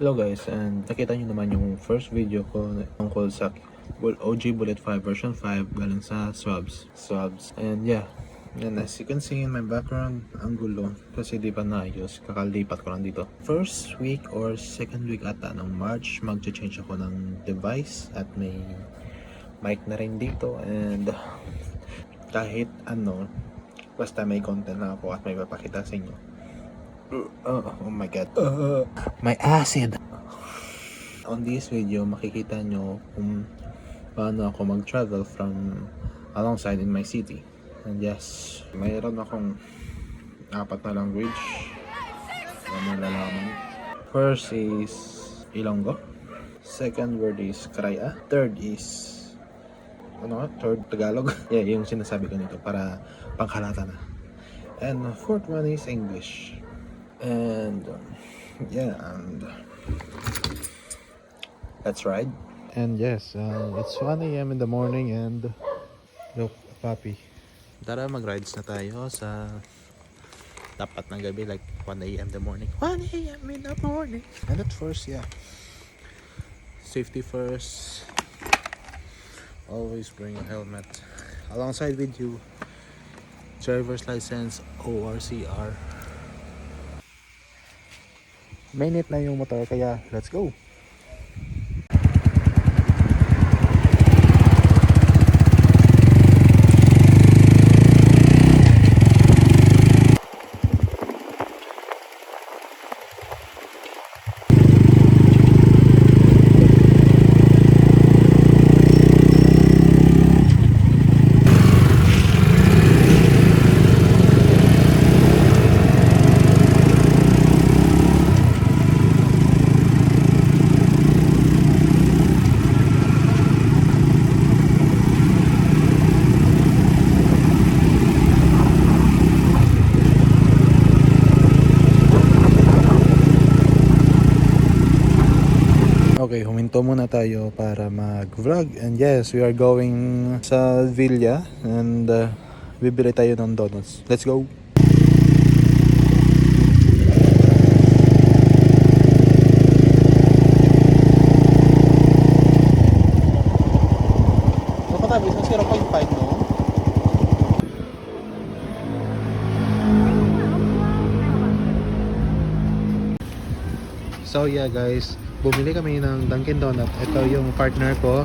Hello guys, and nakita nyo naman yung first video ko tungkol sa OG Bullet 5 version 5 galing sa Swabs. And yeah, and as you can see in my background, ang gulo kasi di pa naayos, kakalipat ko lang dito. First week or second week ata ng March, mag-change ako ng device at may mic na rin dito. And kahit ano, basta may content na ako at may papakita sa inyo. Oh my god. My acid. On this video, makikita nyo kung paano ako mag-travel from alongside in my city. And yes, mayroon akong 4 na language na nalalaman. First is Ilonggo. Second word is Kraya. Third is third Tagalog. Yeah, yung sinasabi ko nito para panghalata na. And fourth one is English. And yeah, and that's right. And yes, it's 1 a.m. in the morning and look, papi. Tara, mag-rides na tayo sa dapat ng gabi, like 1 a.m. in the morning. 1 a.m. in the morning. And at first, yeah, safety first. Always bring a helmet alongside with you. Driver's license, ORCR. Mainit na yung motor, kaya let's go. Okay, huminto muna tayo para mag-vlog. And yes, we are going sa Villa and bibili tayo ng donuts. Let's go! Napatabi sa 0.5 no? So yeah guys, bumili kami ng Dunkin Donut. Ito yung partner ko.